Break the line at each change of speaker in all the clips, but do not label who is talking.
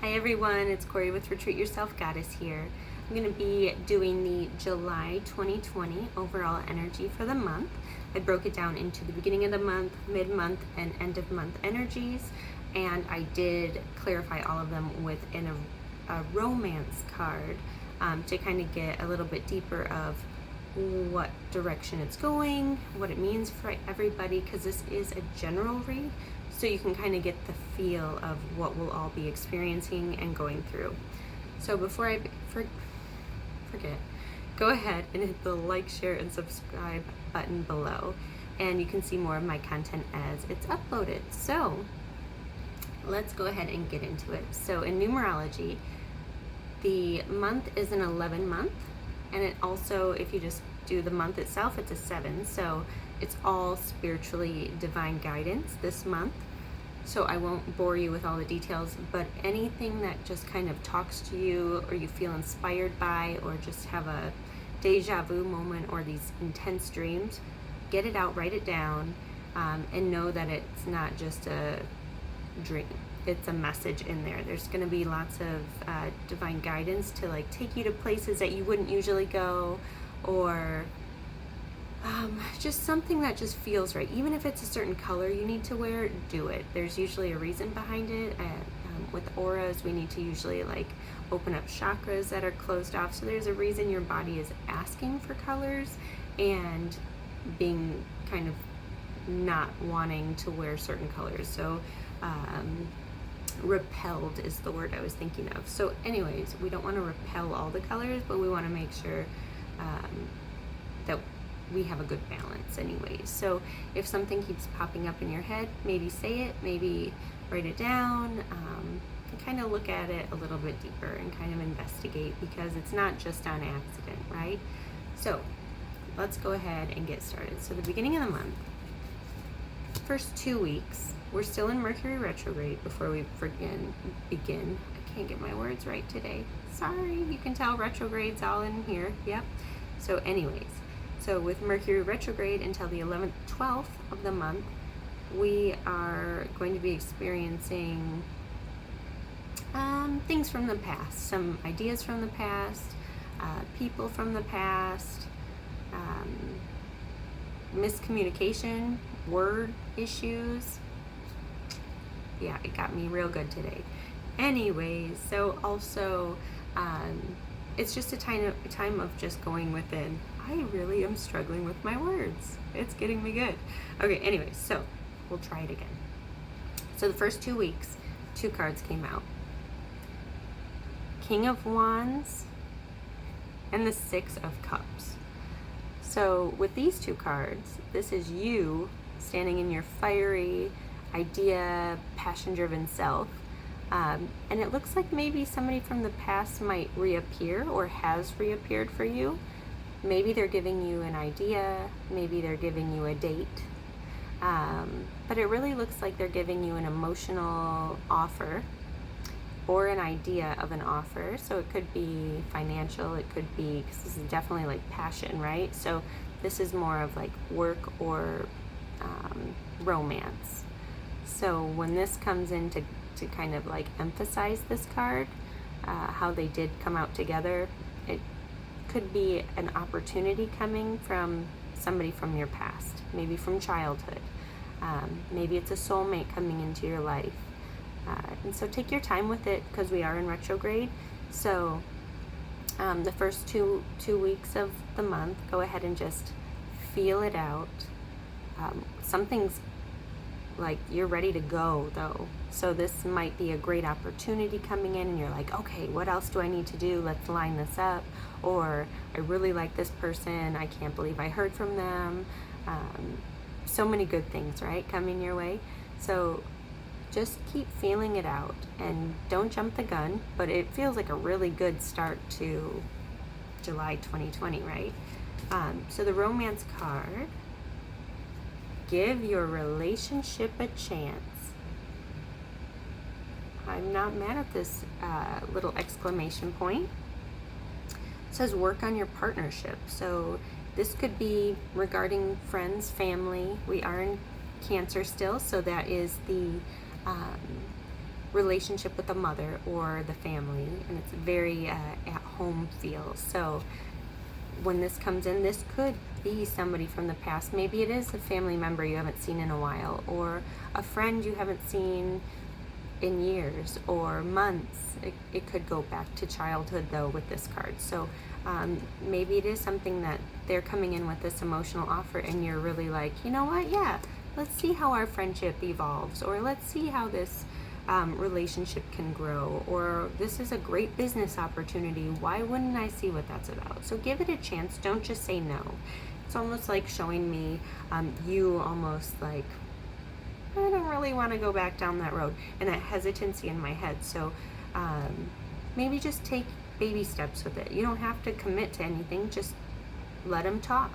Hi everyone, it's Corey with Retreat Yourself Goddess here. I'm going to be doing the July 2020 overall energy for the month. I broke it down into the beginning of the month, mid-month, and end of month energies, and I did clarify all of them within a romance card to kind of get a little bit deeper of what direction it's going, what it means for everybody, because this is a general read, so you can kind of get the feel of what we'll all be experiencing and going through. So before I forget, go ahead and hit the like, share, and subscribe button below, and you can see more of my content as it's uploaded. So let's go ahead and get into it. So in numerology, the month is an 11 month, and it also, if you just do the month itself, it's a 7. So it's all spiritually divine guidance this month. So I won't bore you with all the details, but anything that just kind of talks to you or you feel inspired by, or just have a deja vu moment or these intense dreams, get it out, write it down, and know that it's not just a dream. It's a message in there. There's going to be lots of divine guidance to like take you to places that you wouldn't usually go, or just something that just feels right. Even if it's a certain color you need to wear, do it. There's usually a reason behind it. With auras, we need to usually like open up chakras that are closed off. So there's a reason your body is asking for colors and being kind of not wanting to wear certain colors. So repelled is the word I was thinking of. So anyways, we don't want to repel all the colors, but we want to make sure that we have a good balance anyways. So if something keeps popping up in your head, maybe say it, maybe write it down, and kind of look at it a little bit deeper and kind of investigate, because it's not just on accident, right? So let's go ahead and get started. So the beginning of the month, first 2 weeks, we're still in Mercury retrograde before we begin. I can't get my words right today. Sorry, you can tell retrograde's all in here. Yep. So anyways, so with Mercury retrograde until the 11th, 12th of the month, we are going to be experiencing things from the past, some ideas from the past, people from the past, miscommunication, word issues. Yeah, it got me real good today. Anyways, so also it's just a time of just going within. I really am struggling with my words. It's getting me good. Okay, anyways, so we'll try it again. So the first 2 weeks, 2 cards came out. King of Wands and the 6 of Cups. So with these 2 cards, this is you standing in your fiery, idea, passion-driven self. And it looks like maybe somebody from the past might reappear or has reappeared for you. Maybe they're giving you an idea, maybe they're giving you a date, but it really looks like they're giving you an emotional offer or an idea of an offer. So it could be financial, it could be, because this is definitely like passion, right? So this is more of like work or romance. So when this comes in to kind of like emphasize this card, how they did come out together, it could be an opportunity coming from somebody from your past, maybe from childhood. Maybe it's a soulmate coming into your life. And so take your time with it, because we are in retrograde. So the first two weeks of the month, go ahead and just feel it out. Something's like you're ready to go though. So this might be a great opportunity coming in and you're like, okay, what else do I need to do? Let's line this up. Or I really like this person. I can't believe I heard from them. So many good things, right, coming your way. So just keep feeling it out and don't jump the gun, but it feels like a really good start to July 2020, right? So the romance card, give your relationship a chance. I'm not mad at this little exclamation point. It says work on your partnership. So this could be regarding friends, family. We are in Cancer still, so that is the relationship with the mother or the family, and it's very at home feel. So when this comes in, this could be somebody from the past. Maybe it is a family member you haven't seen in a while, or a friend you haven't seen in years or months. It could go back to childhood though with this card. So maybe it is something that they're coming in with this emotional offer, and you're really like, you know what, yeah, let's see how our friendship evolves, or let's see how this relationship can grow, or this is a great business opportunity. Why wouldn't I see what that's about? So give it a chance. Don't just say no. It's almost like showing me you almost like, I don't really want to go back down that road, and that hesitancy in my head. So maybe just take baby steps with it. You don't have to commit to anything. Just let them talk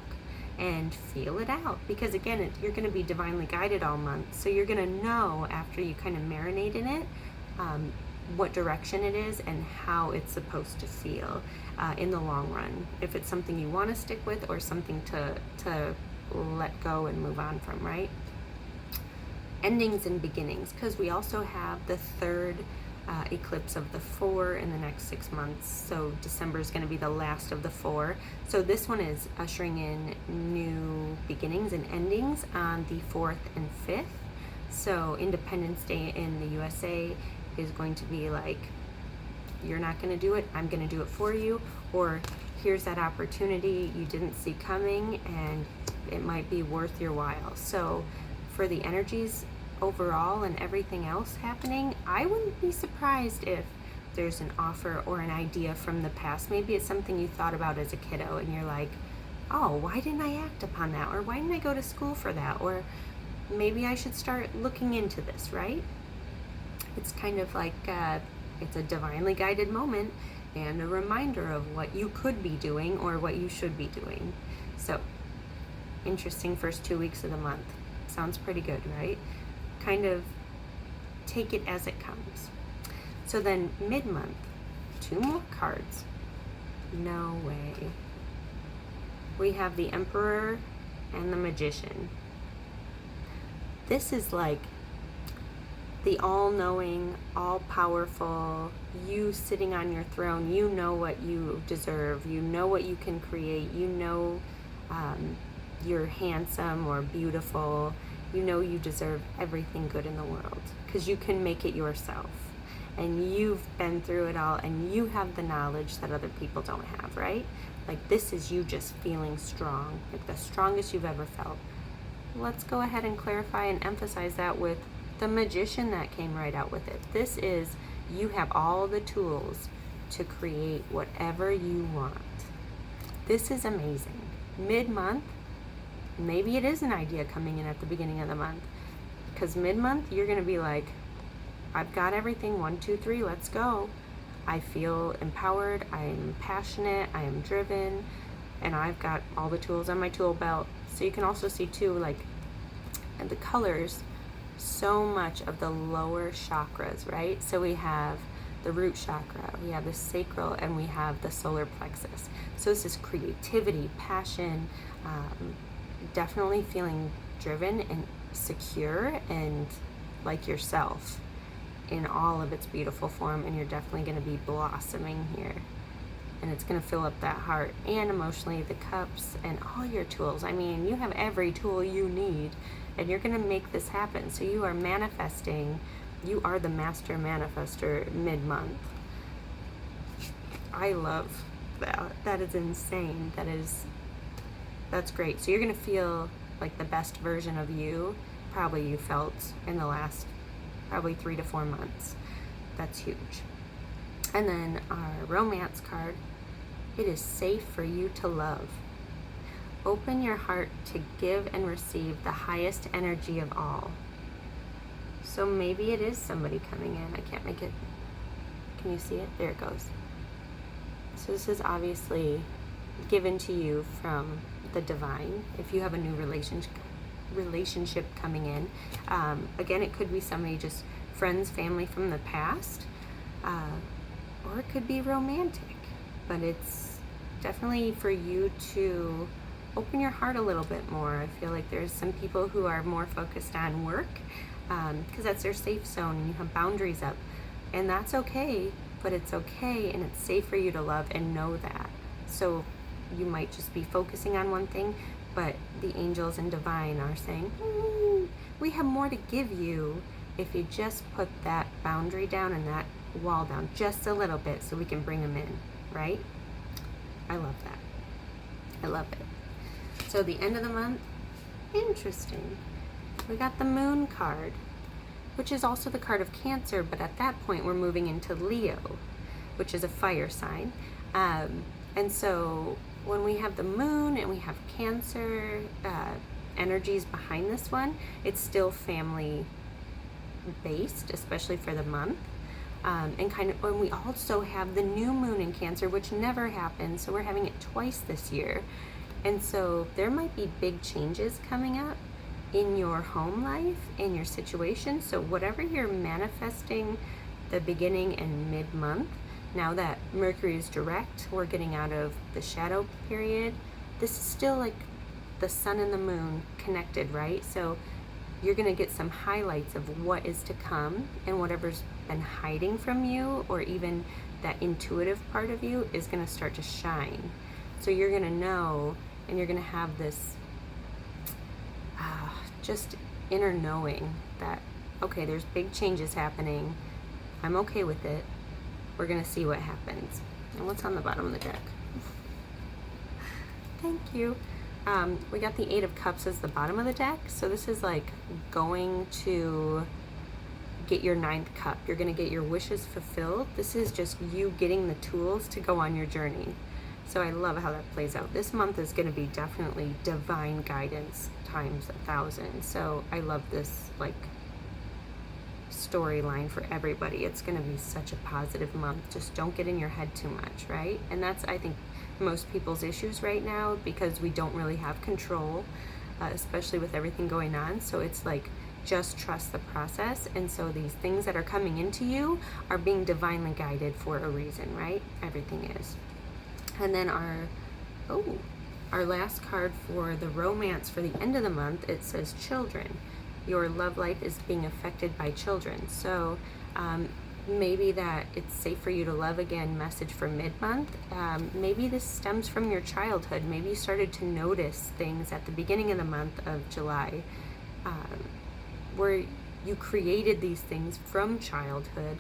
and feel it out, because again, you're going to be divinely guided all month, so you're going to know after you kind of marinate in it what direction it is and how it's supposed to feel in the long run, if it's something you want to stick with or something to let go and move on from, right? Endings and beginnings, because we also have the third eclipse of the 4 in the next 6 months. So December is going to be the last of the 4. So this one is ushering in new beginnings and endings on the 4th and 5th. So Independence Day in the USA is going to be like, you're not going to do it, I'm going to do it for you. Or here's that opportunity you didn't see coming, and it might be worth your while. So for the energies overall and everything else happening, I wouldn't be surprised if there's an offer or an idea from the past. Maybe it's something you thought about as a kiddo and you're like, oh, why didn't I act upon that? Or why didn't I go to school for that? Or maybe I should start looking into this, right? It's kind of like it's a divinely guided moment and a reminder of what you could be doing or what you should be doing. So interesting first 2 weeks of the month. Sounds pretty good, right? Kind of take it as it comes. So then mid-month, 2 more cards. No way. We have the Emperor and the Magician. This is like the all-knowing, all-powerful, you sitting on your throne. You know what you deserve. You know what you can create. You know you're handsome or beautiful. You know you deserve everything good in the world because you can make it yourself. And you've been through it all, and you have the knowledge that other people don't have, right? Like, this is you just feeling strong, like the strongest you've ever felt. Let's go ahead and clarify and emphasize that with the Magician that came right out with it. This is, you have all the tools to create whatever you want. This is amazing. Mid-month, maybe it is an idea coming in at the beginning of the month, because mid-month you're going to be like, I've got everything, 1, 2, 3, let's go. I feel empowered, I'm passionate, I am driven, and I've got all the tools on my tool belt. So you can also see too, like, and the colors, so much of the lower chakras, right? So we have the root chakra, we have the sacral, and we have the solar plexus. So this is creativity, passion, definitely feeling driven and secure and like yourself in all of its beautiful form, and you're definitely going to be blossoming here, and it's going to fill up that heart. And emotionally, the cups and all your tools, I mean, you have every tool you need, and you're going to make this happen. So you are manifesting, you are the master manifester mid-month. I love that. That is insane. That's great. So you're going to feel like the best version of you probably you felt in the last probably 3 to 4 months. That's huge. And then our romance card, it is safe for you to love. Open your heart to give and receive the highest energy of all. So maybe it is somebody coming in. I can't make it. Can you see it? There it goes. So this is obviously given to you from the divine. If you have a new relationship coming in, again, it could be somebody, just friends, family from the past, or it could be romantic, but it's definitely for you to open your heart a little bit more. I feel like there's some people who are more focused on work, because that's their safe zone and you have boundaries up. And that's okay, but it's okay and it's safe for you to love and know that. So you might just be focusing on one thing, but the angels and divine are saying, we have more to give you if you just put that boundary down and that wall down just a little bit so we can bring them in, right? I love that. I love it. So the end of the month, interesting. We got the Moon card, which is also the card of Cancer, but at that point we're moving into Leo, which is a fire sign. And so when we have the Moon and we have Cancer energies behind this one, it's still family based, especially for the month. And kind of when we also have the new moon in Cancer, which never happens, so we're having it twice this year. And so there might be big changes coming up in your home life, in your situation. So whatever you're manifesting the beginning and mid-month, now that Mercury is direct, we're getting out of the shadow period. This is still like the sun and the moon connected, right? So you're going to get some highlights of what is to come, and whatever's been hiding from you, or even that intuitive part of you, is going to start to shine. So you're going to know, and you're going to have this just inner knowing that, okay, there's big changes happening. I'm okay with it. We're going to see what happens. And what's on the bottom of the deck? Thank you. We got the Eight of Cups as the bottom of the deck. So this is like going to get your ninth cup. You're going to get your wishes fulfilled. This is just you getting the tools to go on your journey. So I love how that plays out. This month is going to be definitely divine guidance times 1,000. So I love this like storyline for everybody. It's going to be such a positive month. Just don't get in your head too much, right? And that's, I think, most people's issues right now, because we don't really have control, especially with everything going on. So it's like, just trust the process. And so these things that are coming into you are being divinely guided for a reason, right? Everything is. And then our last card for the romance for the end of the month, it says children. Your love life is being affected by children. So maybe that it's safe for you to love again message for mid-month. Maybe this stems from your childhood. Maybe you started to notice things at the beginning of the month of July, where you created these things from childhood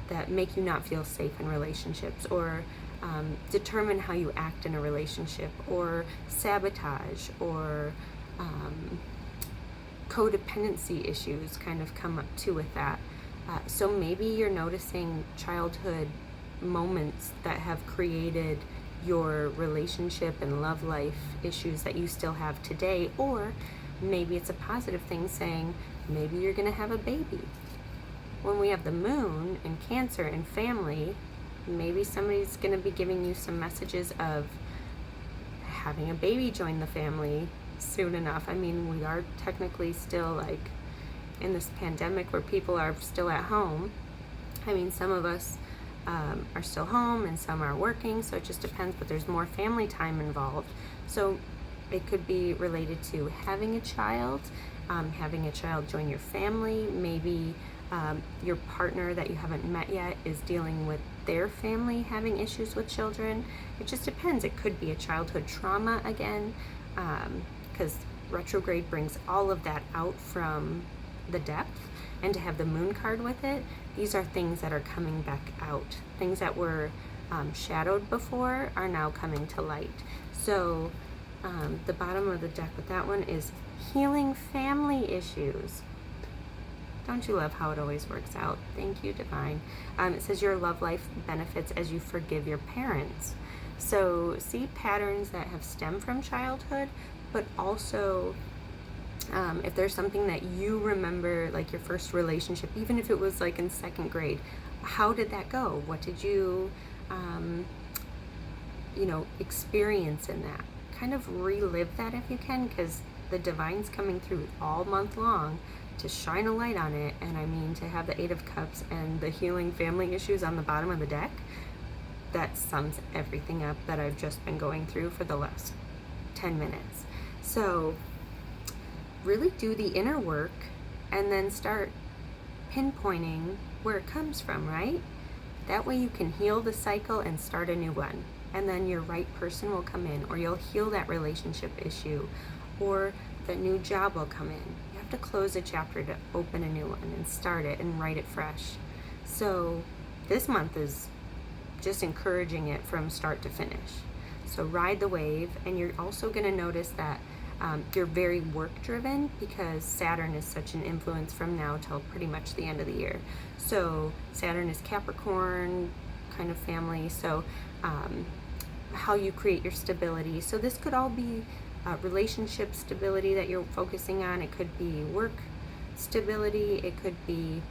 that make you not feel safe in relationships, or determine how you act in a relationship, or sabotage, or codependency issues kind of come up too with that. So maybe you're noticing childhood moments that have created your relationship and love life issues that you still have today, or maybe it's a positive thing saying maybe you're going to have a baby. When we have the moon in Cancer and family, maybe somebody's going to be giving you some messages of having a baby join the family soon enough. I mean, we are technically still like in this pandemic where people are still at home. I mean, some of us are still home and some are working, so it just depends, but there's more family time involved. So it could be related to having a child join your family. Maybe your partner that you haven't met yet is dealing with their family having issues with children. It just depends. It could be a childhood trauma again, because retrograde brings all of that out from the depth, and to have the moon card with it, these are things that are coming back out. Things that were shadowed before are now coming to light. So the bottom of the deck with that one is healing family issues. Don't you love how it always works out? Thank you, divine. It says your love life benefits as you forgive your parents. So see patterns that have stemmed from childhood, but also if there's something that you remember, like your first relationship, even if it was like in second grade, how did that go? What did you, experience in that? Kind of relive that if you can, because the divine's coming through all month long to shine a light on it. And I mean, to have the Eight of Cups and the healing family issues on the bottom of the deck, that sums everything up that I've just been going through for the last 10 minutes. So really do the inner work and then start pinpointing where it comes from, right? That way you can heal the cycle and start a new one. And then your right person will come in, or you'll heal that relationship issue, or the new job will come in. You have to close a chapter to open a new one and start it and write it fresh. So this month is just encouraging it from start to finish. So ride the wave, and you're also going to notice that you're very work driven because Saturn is such an influence from now till pretty much the end of the year. So Saturn is Capricorn kind of family, so how you create your stability. So this could all be relationship stability that you're focusing on. It could be work stability. It could be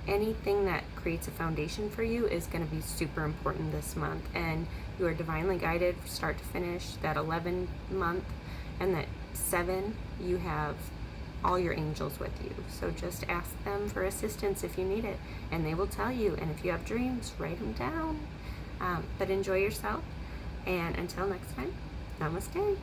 anything that creates a foundation for you is going to be super important this month. And you are divinely guided start to finish. That 11 month and that 7, you have all your angels with you. So just ask them for assistance if you need it, and they will tell you. And if you have dreams, write them down. But enjoy yourself. And until next time, namaste.